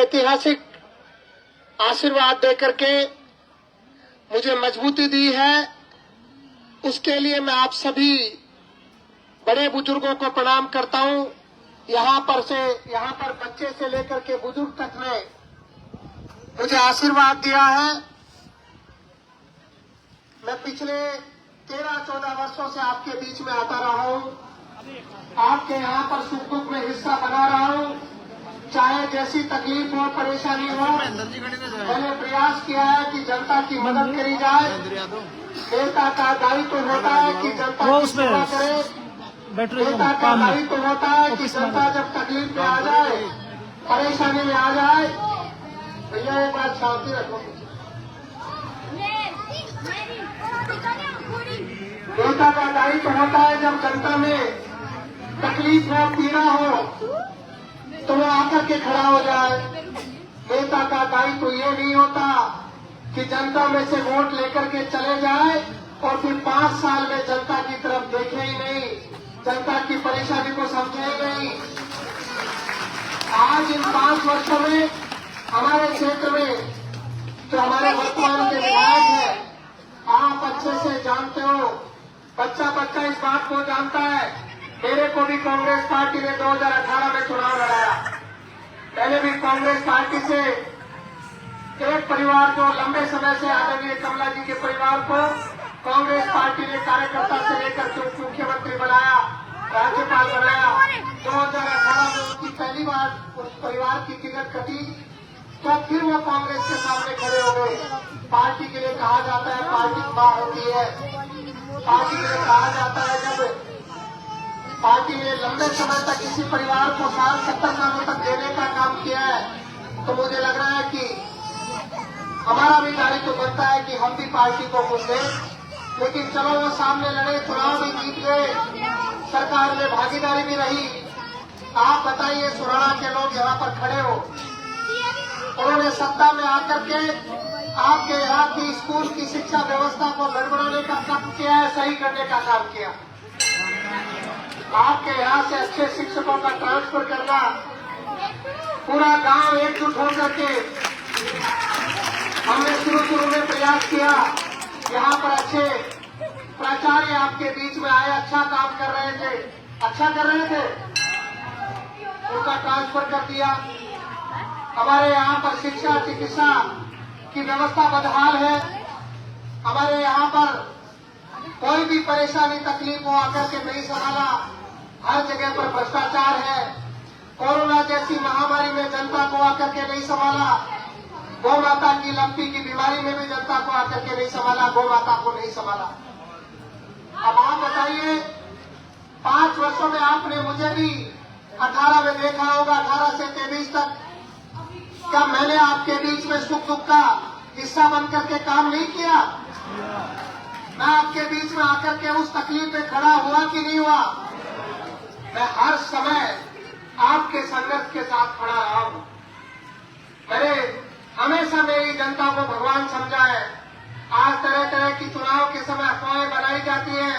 ऐतिहासिक आशीर्वाद देकर के मुझे मजबूती दी है, उसके लिए मैं आप सभी बड़े बुजुर्गों को प्रणाम करता हूं। यहाँ पर बच्चे से लेकर के बुजुर्ग तक ने मुझे आशीर्वाद दिया है। मैं पिछले 13-14 वर्षों से आपके बीच में आता रहा हूं, आपके यहाँ पर सुख दुख में हिस्सा बना रहा हूं। चाहे जैसी तकलीफ हो, परेशानी हो, मैंने प्रयास किया है कि जनता की मदद करी जाए। नेता का दायित्व होता है कि जनता की सेवा करे, नेता का दायित्व होता है कि जनता जब तकलीफ में आ जाए, परेशानी में आ जाए, भैया एक बात शांति रखो। नेता का दायित्व होता है जब जनता में तकलीफ हो, पीड़ा हो, तो वो आकर के खड़ा हो जाए। नेता का दायित्व ये नहीं होता कि जनता में से वोट लेकर के चले जाए और फिर 5 साल में जनता की तरफ देखे ही नहीं, जनता की परेशानी को समझे ही नहीं। आज इन 5 वर्षों में हमारे क्षेत्र में जो हमारे वर्तमान के विधायक हैं, आप अच्छे से जानते हो, बच्चा इस बात को जानता है। मेरे को भी कांग्रेस पार्टी ने 2018 में चुनाव लड़ाया। मैंने भी कांग्रेस पार्टी से एक परिवार जो लंबे समय से आदरणीय कमला जी के परिवार को कांग्रेस पार्टी ने कार्यकर्ता से लेकर के मुख्यमंत्री बनाया, राज्यपाल बनाया। 2018 में उनकी पहली बार उस परिवार की टिकट कटी, तो फिर वो कांग्रेस के सामने खड़े हो गए। पार्टी के लिए कहा जाता है पार्टी मां होती है, पार्टी के लिए कहा जाता है जब पार्टी ने लंबे समय तक किसी परिवार को 60-70 सालों तक देने का काम किया है, तो मुझे लग रहा है कि हमारा भी दायित्व बनता है कि हम भी पार्टी को कुछ दें। लेकिन चलो वो सामने लड़े, चुनाव भी जीत गए, सरकार में भागीदारी भी रही। आप बताइए, सुराणा के लोग यहाँ पर खड़े हो, उन्होंने सत्ता में आकर के आपके यहाँ की स्कूल की शिक्षा व्यवस्था को गड़बड़ाने का काम किया है, सही करने का काम किया। आपके यहाँ से अच्छे शिक्षकों का ट्रांसफर करना, पूरा गांव एकजुट होकर के हमने शुरू में प्रयास किया। यहाँ पर अच्छे प्राचार्य आपके बीच में आए, अच्छा काम कर रहे थे, उनका ट्रांसफर कर दिया। हमारे यहाँ पर शिक्षा चिकित्सा की व्यवस्था बदहाल है। हमारे यहाँ पर कोई भी परेशानी तकलीफ हो आकर के नहीं संभाला, हर जगह पर भ्रष्टाचार है। कोरोना जैसी महामारी में जनता को आकर के नहीं संभाला, गौ माता की लंपी की बीमारी में भी जनता को आकर के नहीं संभाला, गौ माता को नहीं संभाला। अब आप बताइए, 5 वर्षों में आपने मुझे भी 18 में देखा होगा, 18 से 23 तक, क्या मैंने आपके बीच में सुख दुख का हिस्सा बनकर के काम नहीं किया? मैं आपके बीच में आकर के उस तकलीफ में खड़ा हुआ कि नहीं हुआ? मैं हर समय आपके संघर्ष के साथ खड़ा रहा हूं। मैंने हमेशा मेरी जनता को भगवान समझा है। आज तरह तरह की चुनाव के समय अफवाहें बनाई जाती है,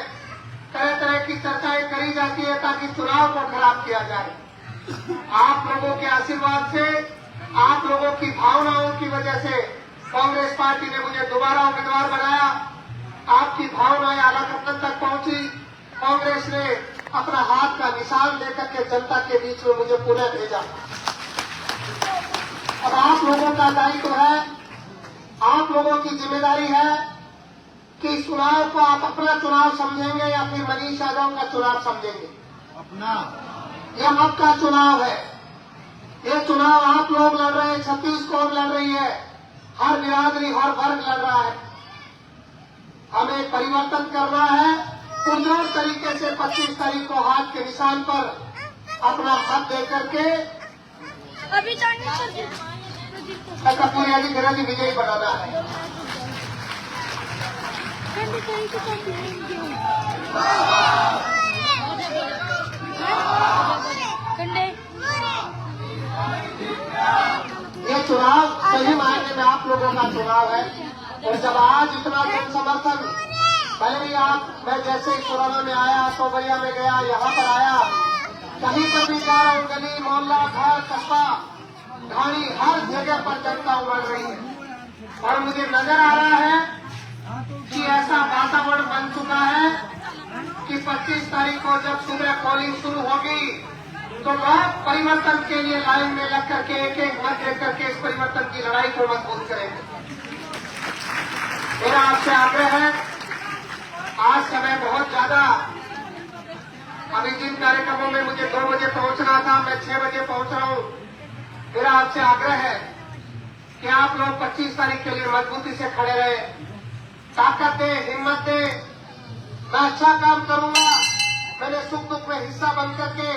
तरह तरह की चर्चाएं करी जाती है ताकि चुनाव को खराब किया जाए। आप लोगों के आशीर्वाद से, आप लोगों की भावनाओं की वजह से कांग्रेस पार्टी ने मुझे दोबारा उम्मीदवार बनाया। आपकी भावनाएं आलाकमान तक पहुंची, कांग्रेस ने अपना हाथ का निशान लेकर के जनता के बीच में मुझे पुनः भेजा। अब आप लोगों का दायित्व है, आप लोगों की जिम्मेदारी है कि इस चुनाव को आप अपना चुनाव समझेंगे या फिर मनीष यादव का चुनाव समझेंगे। अपना, यह आपका चुनाव है। ये चुनाव आप लोग लड़ रहे हैं, 36 कौम लड़ रही है, हर बिरादरी हर वर्ग लड़ रहा है। हमें परिवर्तन करना है, पुरजोर तरीके से 25 तारीख को हाथ के निशान पर अपना मत दे करके कपूरिया जी मेरा जी विजयी बनाना है। ये चुनाव सही मायने में आप लोगों का चुनाव है। और जब आज इतना जन समर्थन, पहले ही मैं जैसे ही सुराना में आया, सोबरिया में गया, यहाँ पर आया, कहीं पर भी जा रहा हूँ, गली मोहल्ला घर कस्बा ढाणी हर जगह पर जनता उमड़ रही है और मुझे नजर आ रहा है कि ऐसा वातावरण बन चुका है कि 25 तारीख को जब सुबह पोलिंग शुरू होगी तो लोग परिवर्तन के लिए लाइन में लग करके एक एक मत दे करके इस परिवर्तन की लड़ाई को मजबूत करेंगे। मेरा आपसे आग्रह है, आज समय बहुत ज्यादा, अभी जिन कार्यक्रमों में मुझे 2 बजे पहुंचना था मैं 6 बजे पहुंच रहा हूं। मेरा आपसे आग्रह है कि आप लोग 25 तारीख के लिए मजबूती से खड़े रहे, ताकत दे, हिम्मत दे। मैं अच्छा काम करूंगा। मैंने सुख दुख में हिस्सा बन करके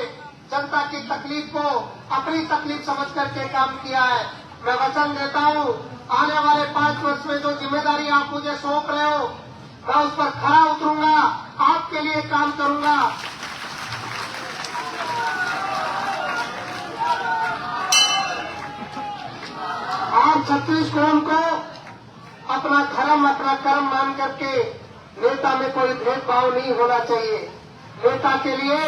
जनता की तकलीफ को अपनी तकलीफ समझ करके काम किया है। मैं वचन देता हूं, आने वाले 5 वर्ष में जो जिम्मेदारी आप मुझे सौंप रहे हो मैं उस पर खरा उतरूंगा, आपके लिए काम करूंगा। आप 36 कौम को अपना धर्म अपना कर्म मान करके नेता में कोई भेदभाव नहीं होना चाहिए। नेता के लिए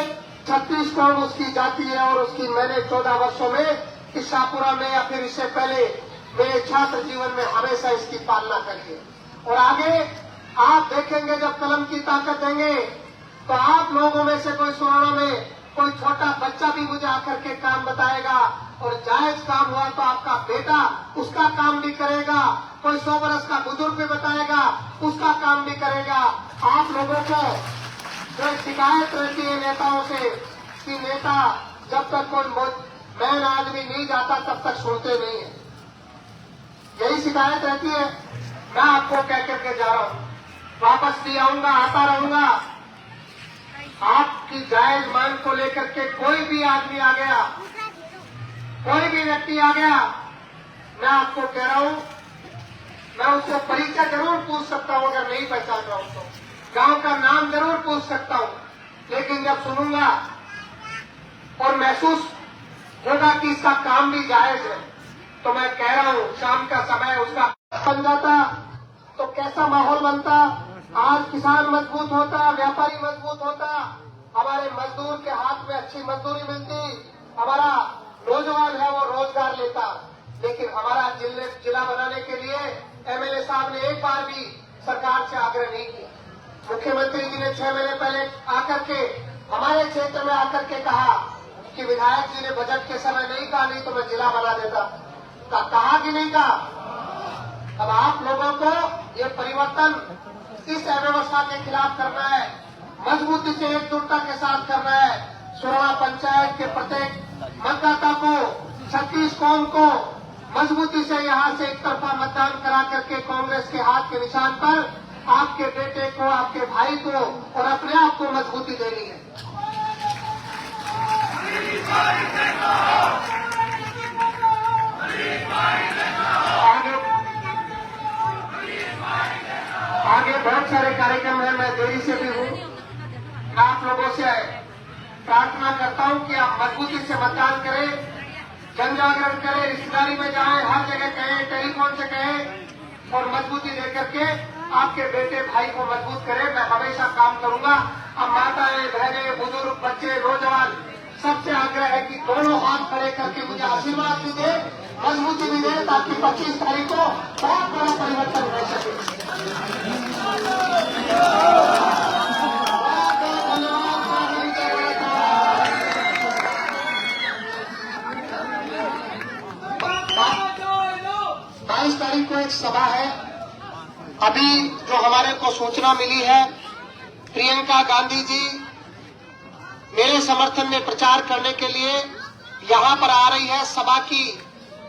36 कौम उसकी जाति है और उसकी मैंने 14 वर्षों में इस शाहपुरा में या फिर इससे पहले मेरे छात्र जीवन में हमेशा इसकी पालना करिए। और आगे आप देखेंगे जब कलम की ताकत देंगे तो आप लोगों में से कोई सुनाना में कोई छोटा बच्चा भी मुझे आकर के काम बताएगा और जायज काम हुआ तो आपका बेटा उसका काम भी करेगा। कोई 100 बरस का बुजुर्ग भी बताएगा, उसका काम भी करेगा। आप लोगों को कोई शिकायत रहती है नेताओं से कि नेता जब तक कोई मैन आदमी नहीं जाता तब तक सुनते नहीं है, यही शिकायत रहती है। मैं आपको कह करके जा रहा हूं, वापस भी आऊंगा, आता रहूंगा। आपकी जायज मांग को लेकर के कोई भी आदमी आ गया, कोई भी व्यक्ति आ गया, मैं आपको कह रहा हूं, मैं उसको परिचय जरूर पूछ सकता हूं, अगर नहीं पहचान रहा हूं तो गांव का नाम जरूर पूछ सकता हूं, लेकिन जब सुनूंगा और महसूस होगा कि इसका काम भी जायज है तो मैं कह रहा हूं शाम का समय उसका बन जाता तो कैसा माहौल बनता। आज किसान मजबूत होता, व्यापारी मजबूत होता, हमारे मजदूर के हाथ में अच्छी मजदूरी मिलती, हमारा नौजवान है वो रोजगार लेता। लेकिन हमारा जिला बनाने के लिए एमएलए साहब ने एक बार भी सरकार से आग्रह नहीं किया। मुख्यमंत्री जी ने 6 महीने पहले आकर के हमारे क्षेत्र में आकर के कहा कि विधायक जी ने बजट के समय नहीं कहा, नहीं तो मैं जिला बना देता। कहा कि नहीं कहा? अब आप लोगों को ये परिवर्तन इस अव्यवस्था के खिलाफ करना है, मजबूती से एकजुटता के साथ करना है। सुरवा पंचायत के प्रत्येक मतदाता को 36 कौम को मजबूती से यहाँ से एक तरफा मतदान करा करके कांग्रेस के हाथ के निशान पर आपके बेटे को, आपके भाई को और अपने आप को मजबूती देनी है। आगे बहुत सारे कार्यक्रम है, मैं देरी से भी हूँ। आप लोगों से प्रार्थना करता हूँ कि आप मजबूती से मतदान करें, जन जागरण करें, रिश्तेदारी में जाएं, हर जगह कहें, टेलीफोन से कहें और मजबूती देकर के आपके बेटे भाई को मजबूत करें। मैं हमेशा काम करूंगा। अब माताएं, बहनें, बुजुर्ग, बच्चे, नौजवान सबसे आग्रह है कि दोनों हाथ खड़े करके मुझे आशीर्वाद दीजिए, मजबूती भी दें ताकि 25 तारीख को बहुत बड़ा परिवर्तन हो सके। तारीख को एक सभा है, अभी जो हमारे को सूचना मिली है, प्रियंका गांधी जी मेरे समर्थन में प्रचार करने के लिए यहाँ पर आ रही है। सभा की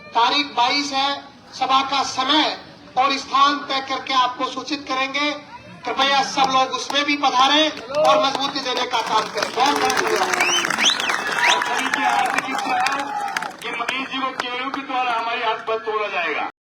तारीख 22 है, सभा का समय और स्थान तय करके आपको सूचित करेंगे। कृपया सब लोग उसमें भी पधारें और मजबूती देने का काम करें। बहुत बहुत धन्यवाद। कि मनीष जी को केयू के द्वारा हमारी हाथ पर तोड़ा जाएगा।